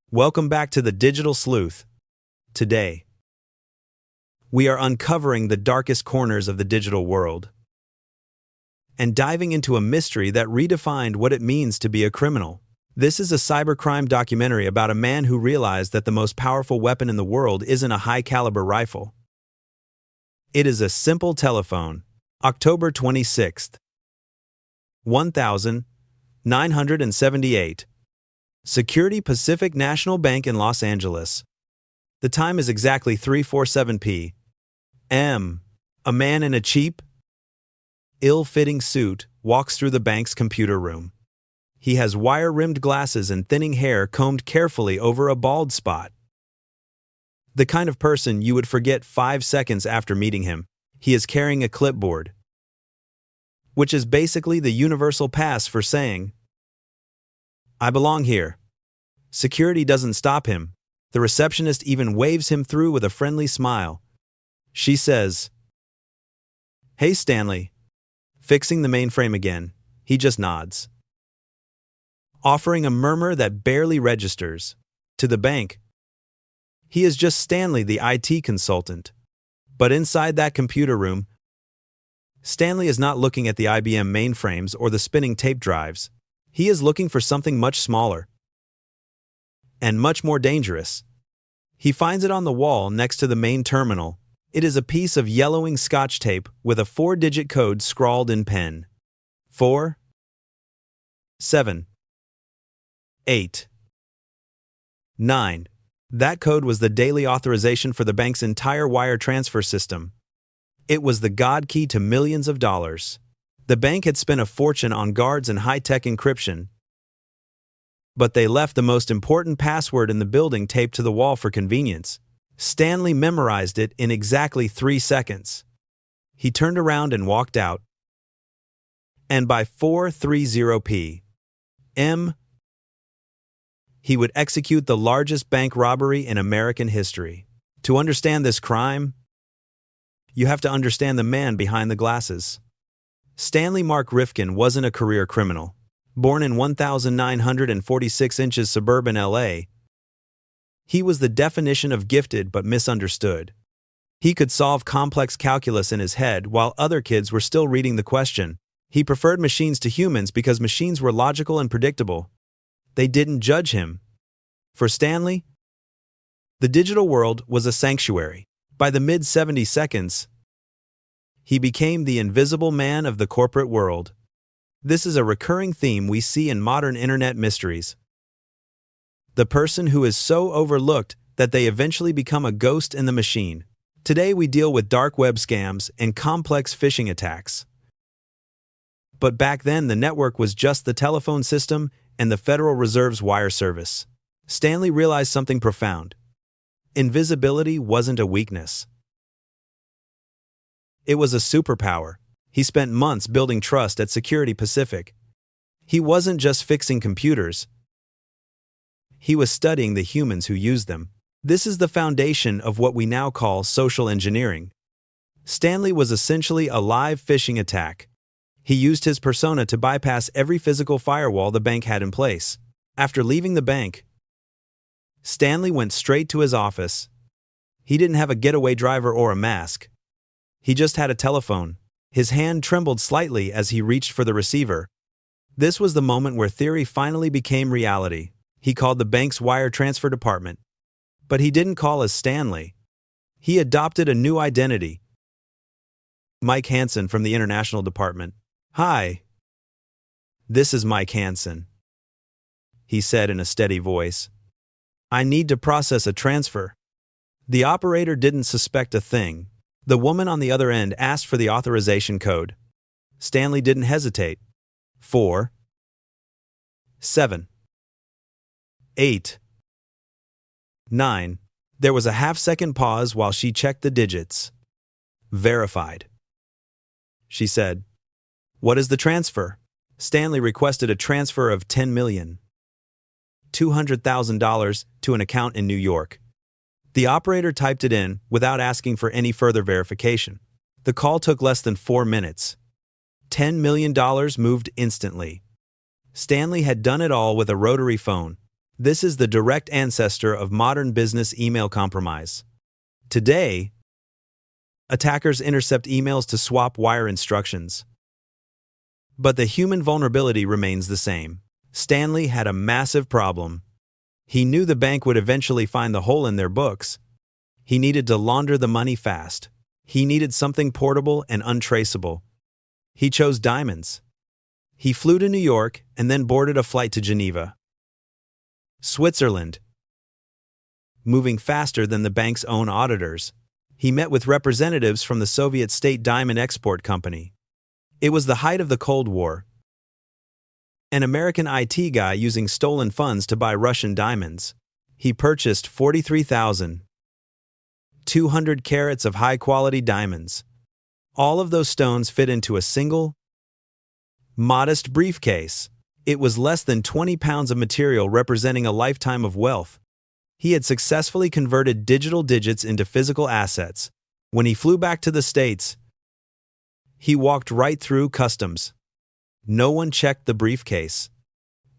Welcome back to the Digital Sleuth. Today, we are uncovering the darkest corners of the digital world and diving into a mystery that redefined what it means to be a criminal. This is a cybercrime documentary about a man who realized that the most powerful weapon in the world isn't a high-caliber rifle. It is a simple telephone. October 26th, 1978. Security Pacific National Bank in Los Angeles. The time is exactly 3:47 p.m. A man in a cheap, ill-fitting suit walks through the bank's computer room. He has wire-rimmed glasses and thinning hair combed carefully over a bald spot. The kind of person you would forget 5 seconds after meeting him. He is carrying a clipboard, which is basically the universal pass for saying, "I belong here." Security doesn't stop him. The receptionist even waves him through with a friendly smile. She says, "Hey, Stanley." Fixing the mainframe again, he just nods, offering a murmur that barely registers. To the bank, he is just Stanley, the IT consultant. But inside that computer room, Stanley is not looking at the IBM mainframes or the spinning tape drives. He is looking for something much smaller and much more dangerous. He finds it on the wall next to the main terminal. It is a piece of yellowing Scotch tape with a 4-digit code scrawled in pen. 4, 7, 8, 9. That code was the daily authorization for the bank's entire wire transfer system. It was the God key to millions of dollars. The bank had spent a fortune on guards and high-tech encryption, but they left the most important password in the building taped to the wall for convenience. Stanley memorized it in exactly 3 seconds. He turned around and walked out. And by 4:30 p.m., he would execute the largest bank robbery in American history. To understand this crime, you have to understand the man behind the glasses. Stanley Mark Rifkin wasn't a career criminal. Born in 1946 inches suburban LA, he was the definition of gifted but misunderstood. He could solve complex calculus in his head while other kids were still reading the question. He preferred machines to humans because machines were logical and predictable. They didn't judge him. For Stanley, the digital world was a sanctuary. By the mid-70s, he became the invisible man of the corporate world. This is a recurring theme we see in modern internet mysteries. The person who is so overlooked that they eventually become a ghost in the machine. Today we deal with dark web scams and complex phishing attacks. But back then the network was just the telephone system and the Federal Reserve's wire service. Stanley realized something profound. Invisibility wasn't a weakness. It was a superpower. He spent months building trust at Security Pacific. He wasn't just fixing computers. He was studying the humans who used them. This is the foundation of what we now call social engineering. Stanley was essentially a live phishing attack. He used his persona to bypass every physical firewall the bank had in place. After leaving the bank, Stanley went straight to his office. He didn't have a getaway driver or a mask. He just had a telephone. His hand trembled slightly as he reached for the receiver. This was the moment where theory finally became reality. He called the bank's wire transfer department. But he didn't call as Stanley. He adopted a new identity. Mike Hansen from the International Department. "Hi. This is Mike Hansen," he said in a steady voice. "I need to process a transfer." The operator didn't suspect a thing. The woman on the other end asked for the authorization code. Stanley didn't hesitate. 4, 7, 8, 9. There was a half-second pause while she checked the digits. "Verified," she said. "What is the transfer?" Stanley requested a transfer of $10,200,000 to an account in New York. The operator typed it in without asking for any further verification. The call took less than 4 minutes. $10 million moved instantly. Stanley had done it all with a rotary phone. This is the direct ancestor of modern business email compromise. Today, attackers intercept emails to swap wire instructions. But the human vulnerability remains the same. Stanley had a massive problem. He knew the bank would eventually find the hole in their books. He needed to launder the money fast. He needed something portable and untraceable. He chose diamonds. He flew to New York and then boarded a flight to Geneva, Switzerland. Moving faster than the bank's own auditors, he met with representatives from the Soviet State Diamond Export Company. It was the height of the Cold War. An American IT guy using stolen funds to buy Russian diamonds. He purchased 43,200 carats of high-quality diamonds. All of those stones fit into a single, modest briefcase. It was less than 20 pounds of material representing a lifetime of wealth. He had successfully converted digital digits into physical assets. When he flew back to the States, he walked right through customs. No one checked the briefcase.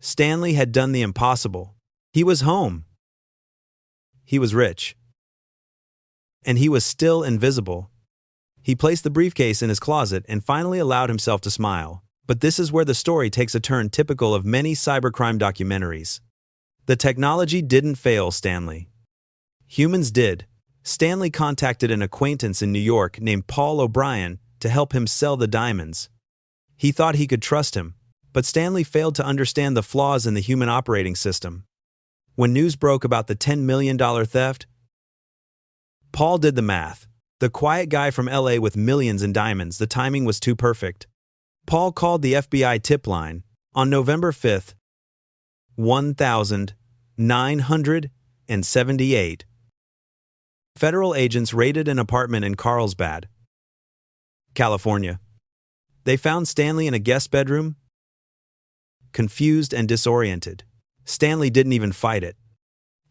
Stanley had done the impossible. He was home. He was rich. And he was still invisible. He placed the briefcase in his closet and finally allowed himself to smile. But this is where the story takes a turn typical of many cybercrime documentaries. The technology didn't fail Stanley. Humans did. Stanley contacted an acquaintance in New York named Paul O'Brien to help him sell the diamonds. He thought he could trust him, but Stanley failed to understand the flaws in the human operating system. When news broke about the $10 million theft, Paul did the math. The quiet guy from LA with millions in diamonds, the timing was too perfect. Paul called the FBI tip line. On November 5th, 1978, federal agents raided an apartment in Carlsbad, California. They found Stanley in a guest bedroom, confused and disoriented. Stanley didn't even fight it.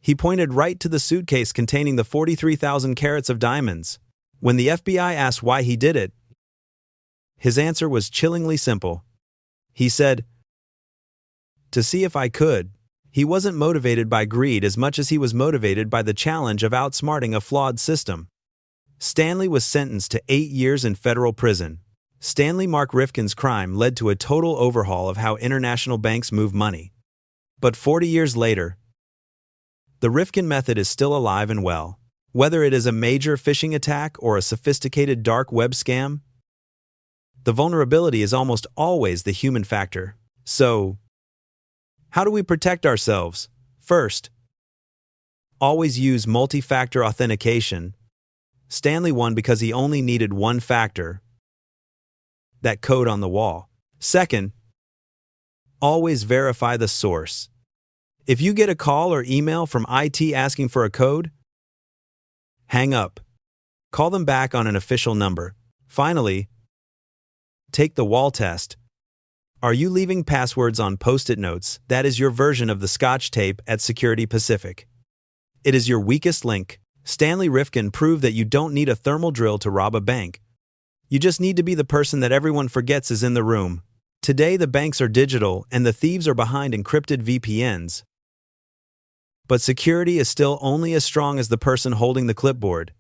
He pointed right to the suitcase containing the 43,000 carats of diamonds. When the FBI asked why he did it, his answer was chillingly simple. He said, "To see if I could." He wasn't motivated by greed as much as he was motivated by the challenge of outsmarting a flawed system. Stanley was sentenced to 8 years in federal prison. Stanley Mark Rifkin's crime led to a total overhaul of how international banks move money. But 40 years later, the Rifkin method is still alive and well. Whether it is a major phishing attack or a sophisticated dark web scam, the vulnerability is almost always the human factor. So, how do we protect ourselves? First, always use multi-factor authentication. Stanley won because he only needed one factor, that code on the wall. Second, always verify the source. If you get a call or email from IT asking for a code, hang up. Call them back on an official number. Finally, take the wall test. Are you leaving passwords on Post-it notes? That is your version of the Scotch tape at Security Pacific. It is your weakest link. Stanley Rifkin proved that you don't need a thermal drill to rob a bank. You just need to be the person that everyone forgets is in the room. Today the banks are digital and the thieves are behind encrypted VPNs. But security is still only as strong as the person holding the clipboard.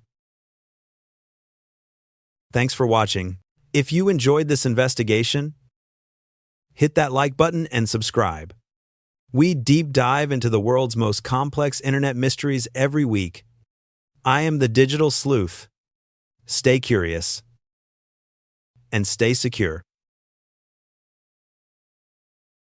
Thanks for watching. If you enjoyed this investigation, hit that like button and subscribe. We deep dive into the world's most complex internet mysteries every week. I am the Digital Sleuth. Stay curious and stay secure.